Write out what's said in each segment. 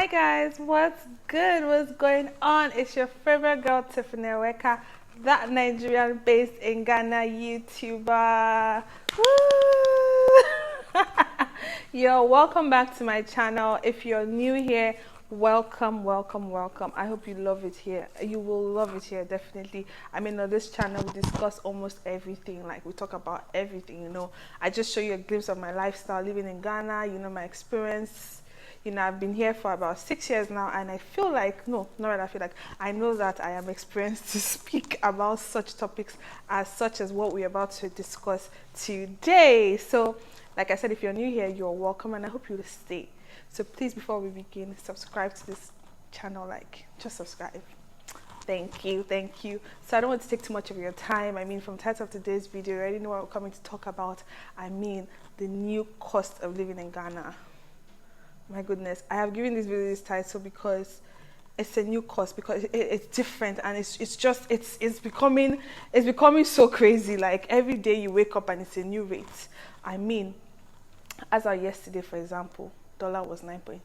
Hi guys, what's good? What's going on? It's your favorite girl Tiffany Weka, that Nigerian based in Ghana YouTuber. Woo! Yo, welcome back to my channel. If you're new here, welcome. I hope you love it here. You will love it here, definitely. I mean, on this channel we discuss almost everything. Like, we talk about everything. I just show you a glimpse of my lifestyle living in Ghana, my experience. I've been here for about 6 years now, and I feel like, no, not that I feel like, I know that I am experienced to speak about such topics such as what we're about to discuss today. So, like I said, if you're new here, you're welcome, and I hope you'll stay. So please, before we begin, subscribe to this channel, just subscribe. Thank you. So I don't want to take too much of your time. I mean, from the title of today's video, you already know what we're coming to talk about. I mean, the new cost of living in Ghana. My goodness, I have given this video this title because it's a new cost, because it's different, and it's becoming so crazy. Like, every day you wake up and it's a new rate. I mean, as of yesterday, for example, dollar was 9.3.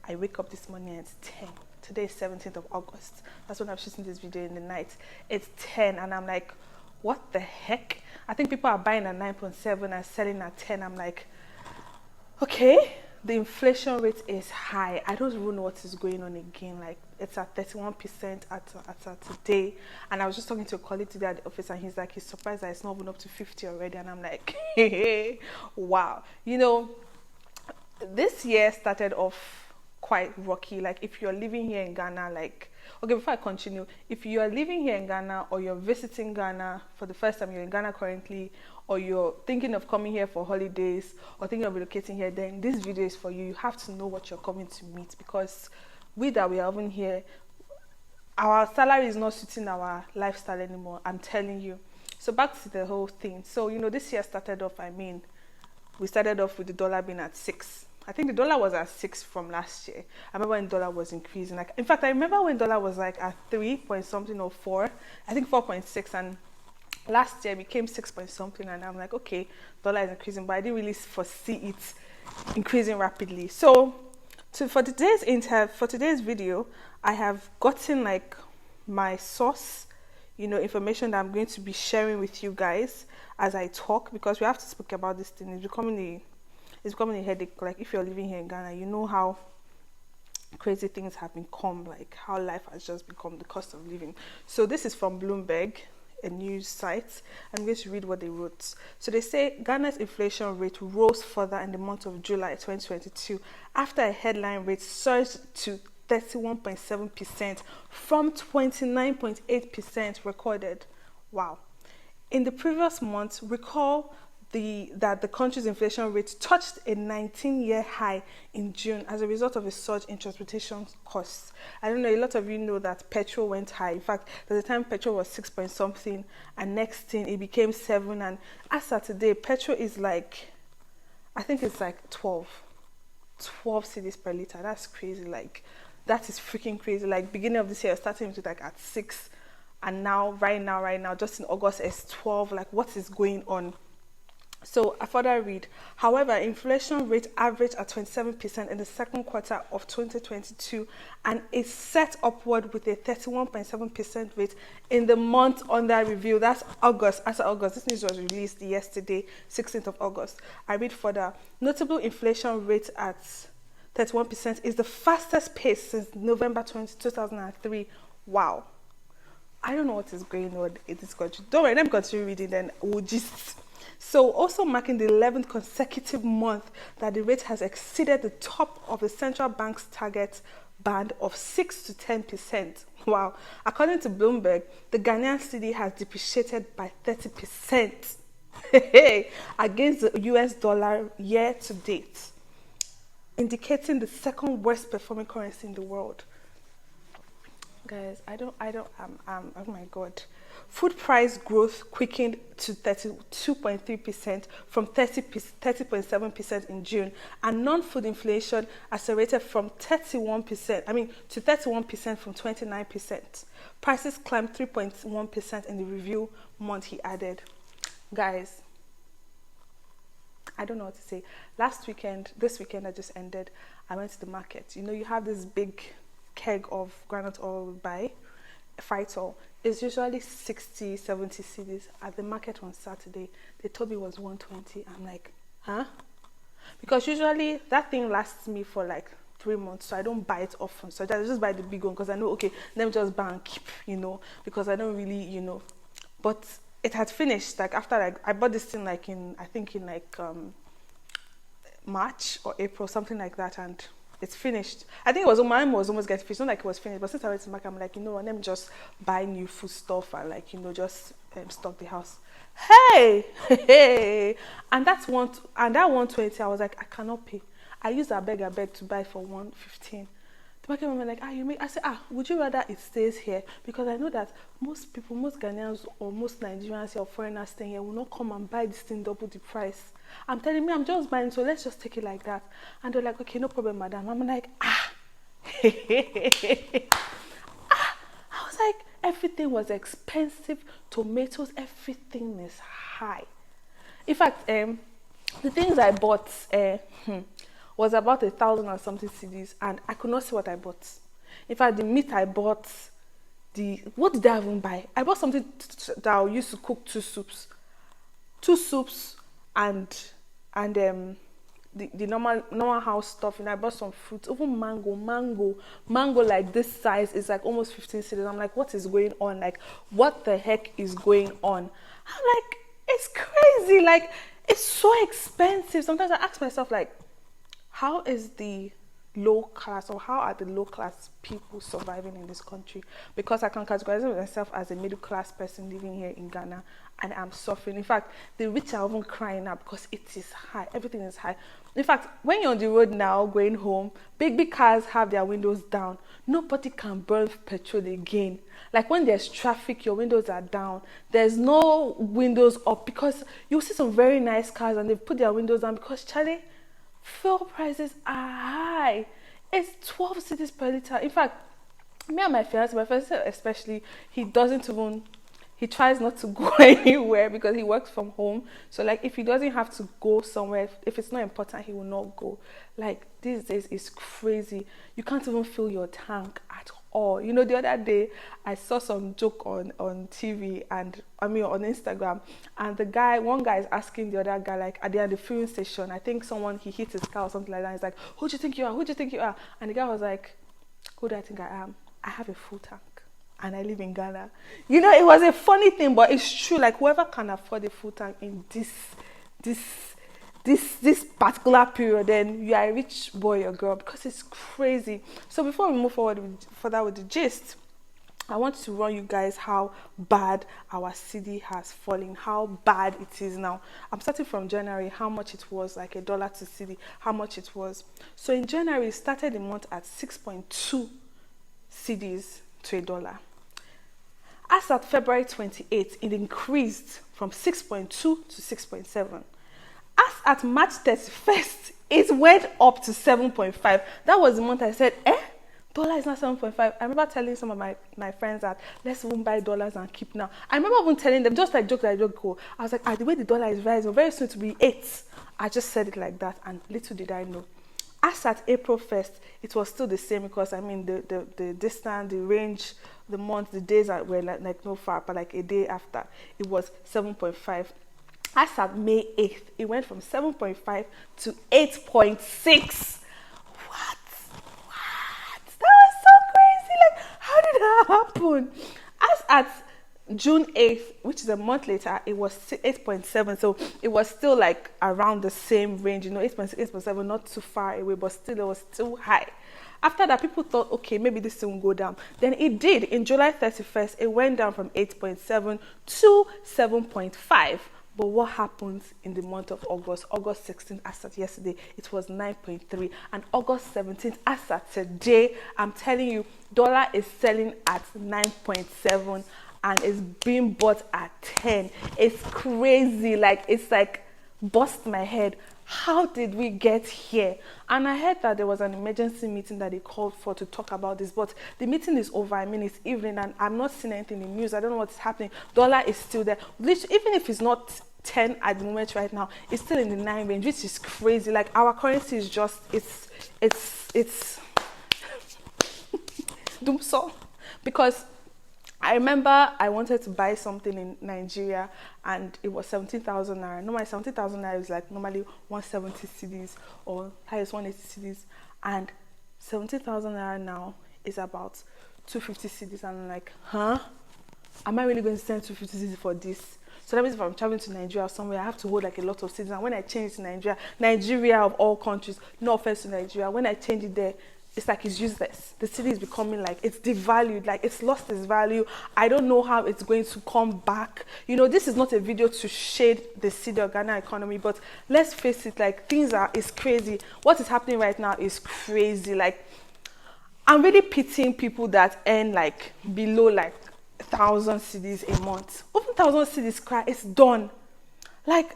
I wake up this morning and it's 10. Today is 17th of August. That's when I'm shooting this video in the night. It's 10, and I'm like, what the heck? I think people are buying at 9.7 and selling at 10. I'm like, okay. The inflation rate is high. I don't even know what is going on again. Like, it's at 31% at today. And I was just talking to a colleague today at the office, and he's like, he's surprised that it's not even up to 50 already. And I'm like, hey, wow. This year started off quite rocky. Like, if you're living here in Ghana, okay, before I continue, if you are living here in Ghana, or you're visiting Ghana for the first time, you're in Ghana currently, or you're thinking of coming here for holidays, or thinking of relocating here, then this video is for you. You have to know what you're coming to meet, because we are even here, our salary is not suiting our lifestyle anymore, I'm telling you. So back to the whole thing. So, this year started off, we started off with the dollar being at 6. I think the dollar was at 6 from last year. I remember when dollar was increasing. In fact, I remember when dollar was at 3 point something or 4. I think 4.6, and last year it became 6 point something, and I'm like, okay, dollar is increasing, but I didn't really foresee it increasing rapidly. So for today's video, I have gotten my source, information that I'm going to be sharing with you guys as I talk, because we have to speak about this thing. It's becoming a headache. Like, if you're living here in Ghana, you know how crazy things have become, like how life has just become, the cost of living. So this is from Bloomberg, a news site. I'm going to read what they wrote. So they say Ghana's inflation rate rose further in the month of July 2022 after a headline rate surged to 31.7% from 29.8% recorded. Wow. In the previous month, recall that the country's inflation rate touched a 19-year high in June as a result of a surge in transportation costs. I don't know, a lot of you know that petrol went high. In fact, there's a time petrol was 6 point something, and next thing it became 7, and as of today, petrol is I think it's 12 cedis per liter. That's crazy. That is freaking crazy. Beginning of this year, starting with at 6, and now, right now, just in August, it's 12. What is going on? So I further read, however, inflation rate averaged at 27% in the second quarter of 2022 and is set upward with a 31.7% rate in the month under review. That's August. As of August, this news was released yesterday, 16th of August. I read further, notable inflation rate at 31% is the fastest pace since November 2003. Wow. I don't know what is going on in this country. Don't worry, let me continue reading, then we'll just... So, also marking the 11th consecutive month that the rate has exceeded the top of the central bank's target band of 6 to 10%. Wow. According to Bloomberg, the Ghanaian cedi has depreciated by 30% against the US dollar year to date, indicating the second worst performing currency in the world. Guys, oh my God. Food price growth quickened to 32.3% from 30.7% in June, and non-food inflation accelerated from 31% from 29%. Prices climbed 3.1% in the review month, he added. Guys, I don't know what to say. This weekend that just ended, I went to the market. You know, you have this big keg of groundnut oil by Fright Oil. It's usually 60, 70 cedis. At the market on Saturday, they told me it was 120. I'm like, huh? Because usually that thing lasts me for like 3 months, so I don't buy it often. So I just buy the big one because I know, okay, let me just buy and keep, you know, because I don't really, you know. But it had finished, like after like I bought this thing like in, I think in like March or April, something like that, and it's finished. I think mine was almost getting finished, not like it was finished, but since I went to market, I'm like, you know what, let me just buy new food stuff and like, you know, just stock the house. Hey, and that 120, I was like, I cannot pay. I used a beg to buy for 115. The market woman like, you make. I said, would you rather it stays here? Because I know that most people, most Ghanaians or most Nigerians or foreigners staying here will not come and buy this thing double the price. I'm telling me, I'm just buying, so let's just take it like that. And they're like, okay, no problem, madam. I'm like, I was like, everything was expensive. Tomatoes, everything is high. In fact, the things I bought was about 1,000 and something cedis, and I could not see what I bought. In fact, the meat I bought, what did I even buy? I bought something that I used to cook 2 soups. 2 soups and the normal house stuff, and I bought some fruits, even mango like this size is like almost 15 cedis. I'm like, what is going on? Like, what the heck is going on? I'm like, it's crazy. Like, it's so expensive. Sometimes I ask myself, like, how is the low class, or how are the low class people surviving in this country? Because I can categorize myself as a middle class person living here in Ghana, and I'm suffering. In fact, the rich are even crying now because it is high. Everything is high. In fact, when you're on the road now going home, big cars have their windows down. Nobody can burn petrol again. Like when there's traffic, your windows are down. There's no windows up, because you'll see some very nice cars and they've put their windows down because, Charlie, fuel prices are high. It's 12 cedis per liter. In fact, me and my fiance especially, he tries not to go anywhere because he works from home. So like, if he doesn't have to go somewhere, if it's not important, he will not go. Like, these days is crazy. You can't even fill your tank at all. You know, the other day I saw some joke on TV, and on Instagram, and one guy is asking the other guy, like, at the filling station, I think he hit his car or something like that. He's like, who do you think you are? Who do you think you are? And the guy was like, who do I think I am? I have a full tank and I live in Ghana. You know, it was a funny thing, but it's true. Like, whoever can afford a full tank in this particular period, then you are a rich boy or girl, because it's crazy. So before we move further with the gist, I want to run you guys how bad our cedi has fallen, how bad it is now. I'm starting from January, how much it was, like $1 to cedi, how much it was. So in January, it started the month at 6.2 cedis to $1. As at February 28th, it increased from 6.2 to 6.7. As at March 31st, it went up to 7.5. That was the month I said, dollar is not 7.5. I remember telling some of my friends that let's even buy dollars and keep now. I remember even telling them, just like joke, I was like, the way the dollar is rising, very soon to be 8. I just said it like that, and little did I know. As at April 1st, it was still the same, because the distance, the range, the month, the days were like no far, but like a day after, it was 7.5. As at May 8th, it went from 7.5 to 8.6. What? That was so crazy. Like, how did that happen? As at June 8th, which is a month later, it was 8.7. So it was still like around the same range, 8.6, 8.7, not too far away, but still, it was still high. After that, people thought, okay, maybe this thing will go down. Then it did. In July 31st, it went down from 8.7 to 7.5. But what happens in the month of August? August 16th, as at yesterday, it was 9.3. And August 17th, as at today, I'm telling you, dollar is selling at 9.7 and it's being bought at 10. It's crazy. Like, it's like bust my head. How did we get here? And I heard that there was an emergency meeting that they called for to talk about this, but the meeting is over. I mean, it's evening and I'm not seeing anything in the news. I don't know what's happening. Dollar is still there. Even if it's not 10 at the moment right now. It's still in the 9 range, which is crazy. Like our currency is just it's doomsday. Because I remember I wanted to buy something in Nigeria and it was 17,000 naira. Normally 17,000 naira is like normally 170 cedis or highest 180 cedis, and 17,000 naira now is about 250 cedis. And I'm like, huh? Am I really going to send 250 cedis for this? So that means if I'm traveling to Nigeria or somewhere, I have to hold like a lot of cedis. And when I change to Nigeria of all countries, no offense to Nigeria, when I change it there, it's like it's useless. The city is becoming like, it's devalued, like it's lost its value. I don't know how it's going to come back. You know, this is not a video to shade the Cedi or Ghana economy, but let's face it, like it's crazy. What is happening right now is crazy. Like, I'm really pitying people that earn like below like 1,000 cedis a month. Even 1,000 cedis cry, it's done. Like,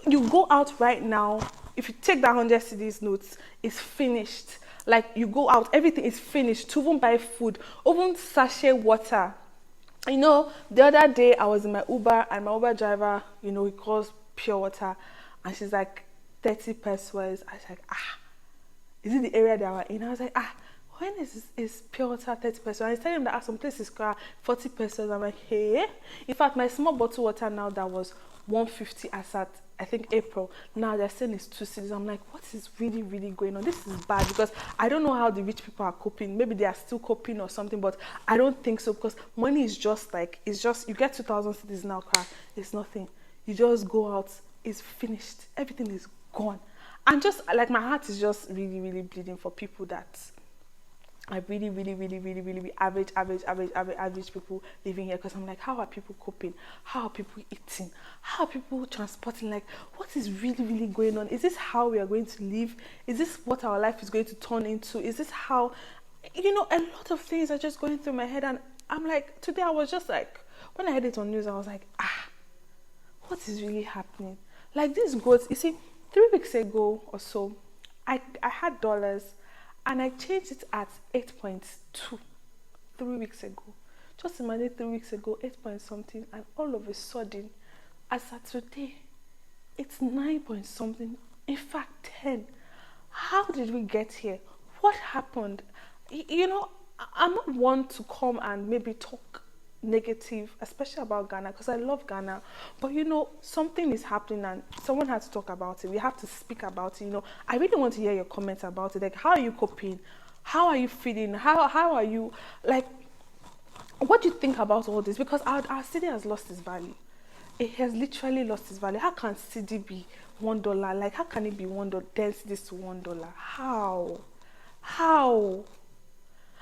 you go out right now, if you take that 100 cedis notes, it's finished. Like, you go out, everything is finished. To even buy food, even sachet water. You know, the other day I was in my Uber and my Uber driver, you know, he calls pure water, and she's like 30 pesos. I was like, is it the area that we're in? I was like, when is pure water 30 pesos? And he's telling him that some places are 40 pesos. I'm like, hey. In fact, my small bottle water now that was 150 as at, I think, April. Now they're saying it's 2 cedis. I'm like, what is really, really going on? This is bad, because I don't know how the rich people are coping. Maybe they are still coping or something, but I don't think so, because money is just like, it's just, you get 2,000 cedis now, it's nothing. You just go out, it's finished. Everything is gone. And just like, my heart is just really, really bleeding for people that I really average people living here, because I'm like, how are people coping? How are people eating? How are people transporting? Like, what is really going on? Is this how we are going to live? Is this what our life is going to turn into? Is this how, you know, a lot of things are just going through my head. And I'm like, today I was just like, when I heard it on news, I was like, what is really happening? Like, these goats, you see, 3 weeks ago or so, I had dollars, and I changed it at 8.2 3 weeks ago. Just imagine 3 weeks ago, 8 point something, and all of a sudden, as of today, it's 9 point something. In fact, 10. How did we get here? What happened? You know, I'm not one to come and maybe talk negative, especially about Ghana, because I love Ghana, but you know, something is happening and someone has to talk about it. We have to speak about it. You know, I really want to hear your comments about it. Like, how are you coping? How are you feeling? How are you, like, what do you think about all this? Because our city has lost its value. It has literally lost its value. How can Cedi be $1? Like, how can it be $1, 10 cedis to $1? How?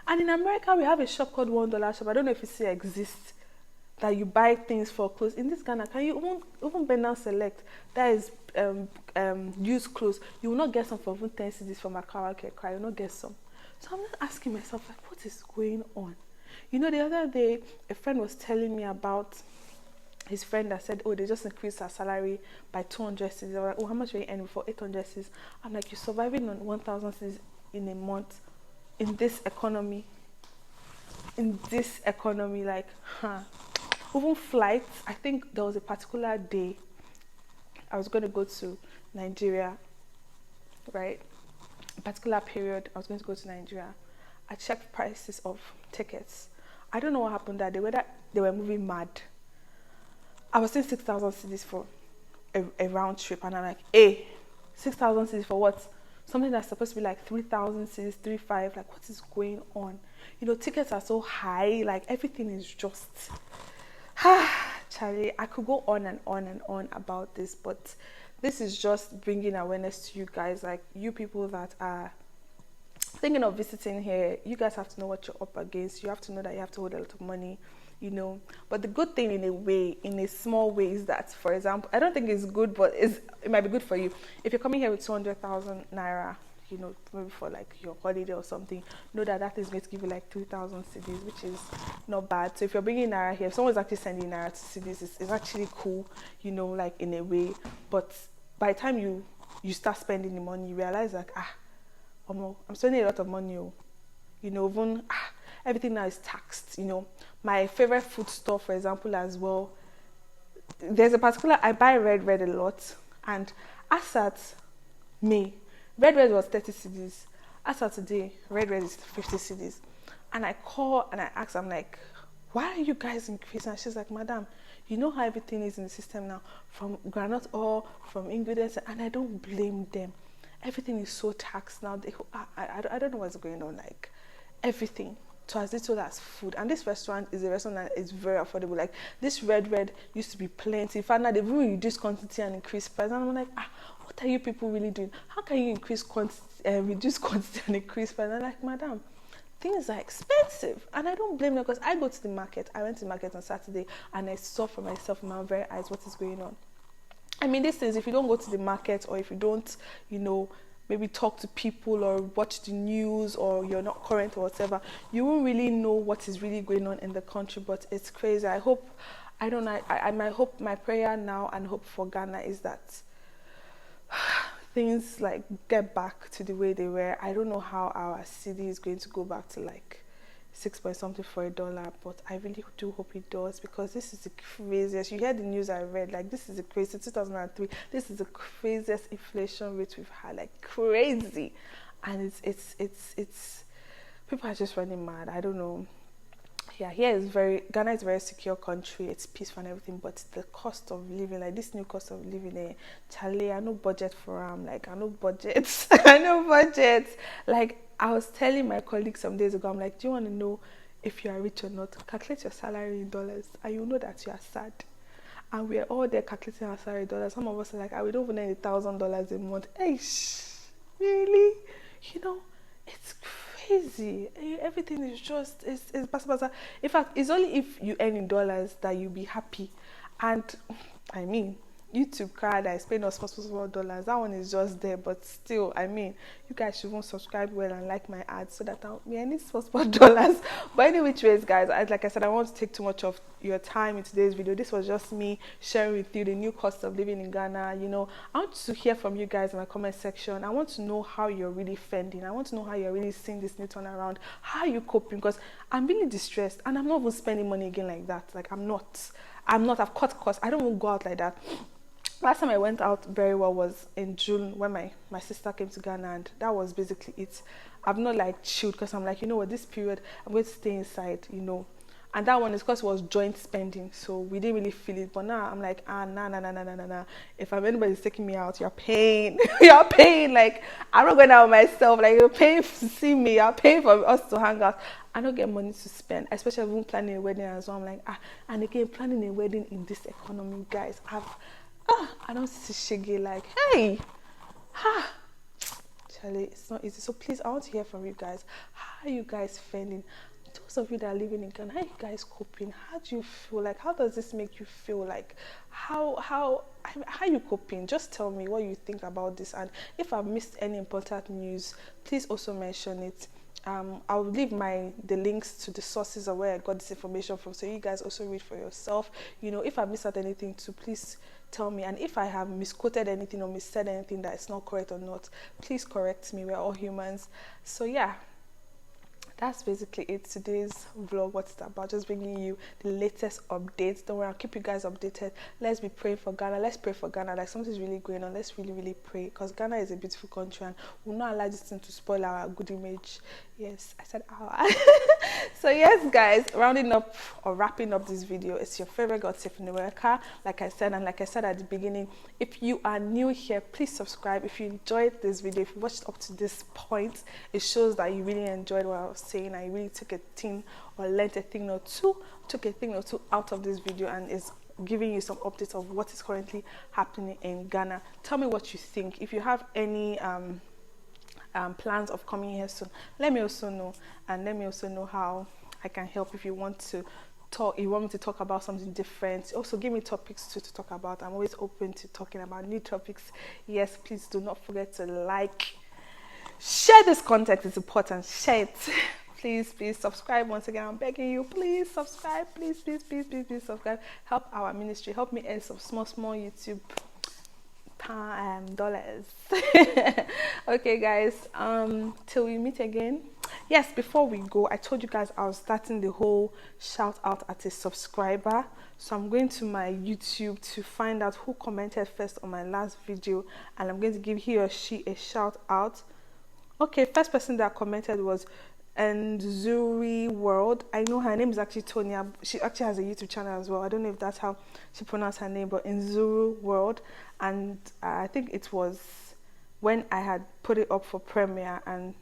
And in America, we have a shop called $1 shop. I don't know if it still exists, that you buy things for clothes. In this Ghana, can you even bend down select? That is used clothes. You will not get some for even 10 cedis from a karaoke cry. You will not get some. So I'm just asking myself, like, what is going on? You know, the other day, a friend was telling me about his friend that said, oh, they just increased her salary by 200 cedis. I was like, oh, how much were you earning for 800 cedis? I'm like, you're surviving on 1,000 cedis in a month. In this economy, like, even flights. I think there was a particular day I was going to go to Nigeria, right? A particular period I was going to go to Nigeria. I checked prices of tickets. I don't know what happened that day, whether they were moving mad. I was saying 6,000 cedis for a round trip, and I'm like, hey, 6,000 cedis for what? Something that's supposed to be like 3,000 cedis, 3,500. Like, what is going on? You know, tickets are so high. Like, everything is just, Charlie, I could go on and on about this, but this is just bringing awareness to you guys. Like, you people that are thinking of visiting here, you guys have to know what you're up against. You have to know that you have to hold a lot of money, you know. But the good thing, in a way, in a small way, is that, for example, I don't think it's good, but it might be good for you. If you're coming here with 200,000 naira, you know, maybe for like your holiday or something, know that is going to give you like 3,000 cedis, which is not bad. So if you're bringing naira here, if someone's actually sending naira to cedis, it's actually cool, you know, like, in a way. But by the time you start spending the money, you realize, like, I'm spending a lot of money, you know, even everything now is taxed, you know. My favorite food store, for example, as well, there's a particular, I buy red a lot, and as at May, red was 30 cedis. As at today, red is 50 cedis. And I call and I ask, I'm like, why are you guys increasing? And she's like, madam, you know how everything is in the system now, from granite oil, from ingredients, and I don't blame them. Everything is so taxed now. I don't know what's going on, like everything. To as little as food. And this restaurant is a restaurant that is very affordable. Like this red used to be plenty. In fact, now they've really reduced quantity and increased price. And I'm like, what are you people really doing? How can you increase quantity, reduce quantity and increase price? And I'm like, madam, things are expensive. And I don't blame them, because I go to the market. I went to the market on Saturday and I saw for myself in my very eyes what is going on. I mean, this is, if you don't go to the market, or if you don't, maybe talk to people or watch the news, or you're not current or whatever, you won't really know what is really going on in the country. But it's crazy. I hope, my prayer now and hope for Ghana is that things like get back to the way they were. I don't know how our cedi is going to go back to like 6 point something for $1, but I really do hope it does, because this is the craziest. You hear the news I read, like this is the craziest. 2003, this is the craziest inflation rate we've had, like crazy. And it's people are just running mad. I don't know. Yeah, Ghana is a very secure country. It's peaceful and everything, but the cost of living, like this new cost of living, Charlie, I no budget for like I no budget. I no budget. Like I was telling my colleagues some days ago, I'm like, do you want to know if you are rich or not? Calculate your salary in dollars, and you know that you are sad. And we're all there calculating our salary in dollars. Some of us are like, we don't even earn $1,000 a month. Hey, really? It's crazy. Everything is just it's basa. In fact, it's only if you earn in dollars that you'll be happy. And I mean, YouTube card, I spend small dollars. That one is just there, but still, I mean, you guys should even subscribe well and like my ads so that I need small dollars. But anyway, which ways, guys, like I said, I won't take too much of your time in today's video. This was just me sharing with you the new cost of living in Ghana. I want to hear from you guys in my comment section. I want to know how you're really fending. I want to know how you're really seeing this new turnaround. How are you coping? Because I'm really distressed, and I'm not even spending money again like that. Like I'm not. I've cut costs. I don't even go out like that. Last time I went out very well was in June, when my sister came to Ghana, and that was basically it. I've not like chilled, because I'm like, this period I'm going to stay inside, And that one is because it was joint spending, so we didn't really feel it. But now I'm like, nah. If anybody's taking me out, you're paying. You're paying. Like I'm not going out myself. Like you're paying to see me. You're paying for us to hang out. I don't get money to spend, especially when planning a wedding as well. I'm like, and again, planning a wedding in this economy, guys, I don't see shiggy like, hey, Charlie, it's not easy. So please, I want to hear from you guys. How are you guys feeling? Those of you that are living in Ghana, how are you guys coping? How do you feel? Like, how does this make you feel? Like, how are you coping? Just tell me what you think about this. And if I've missed any important news, please also mention it. I'll leave the links to the sources of where I got this information from, so you guys also read for yourself. If I missed out anything too, please tell me. And if I have misquoted anything or missaid anything that is not correct or not, please correct me. We're all humans. So yeah, that's basically it. Today's vlog, what's it about? Just bringing you the latest updates. Don't worry, I'll keep you guys updated. Let's be praying for Ghana. Let's pray for Ghana. Like something's really going on. Let's really pray, because Ghana is a beautiful country, and we'll not allow this thing to spoil our good image. Yes, I said our. So yes, guys, wrapping up this video, it's your favorite God Safe in America. Like I said at the beginning, if you are new here, please subscribe. If you enjoyed this video, if you watched up to this point, it shows that you really enjoyed what I was saying. I really took a thing or learned a thing or two out of this video, and is giving you some updates of what is currently happening in Ghana. Tell me what you think. If you have any plans of coming here soon, let me also know, and let me also know how I can help. If you want to talk, you want me to talk about something different, also give me topics to talk about. I'm always open to talking about new topics. Yes, please do not forget to like, share this content. It's important. Share it. Please subscribe. Once again, I'm begging you, please subscribe. Please subscribe. Help our ministry. Help me earn some small YouTube dollars. Okay, guys, till we meet again. Yes, before we go, I told you guys I was starting the whole shout out at a subscriber. So I'm going to my YouTube to find out who commented first on my last video, and I'm going to give he or she a shout out. Okay, first person that commented was Nzuri World. I know her name is actually Tonya. She actually has a YouTube channel as well. I don't know if that's how she pronounced her name, but Nzuri World. And I think it was when I had put it up for premiere, and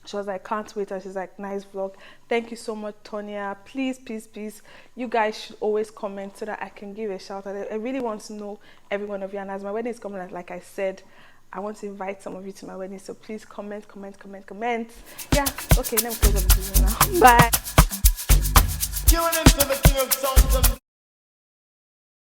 she was like, can't wait, and she's like, nice vlog. Thank you so much, Tonya. Please, please, please, you guys should always comment so that I can give a shout out. I really want to know every one of you, and as my wedding is coming, like I said, I want to invite some of you to my wedding, so please comment. Yeah, okay, let me close up the video now. Bye.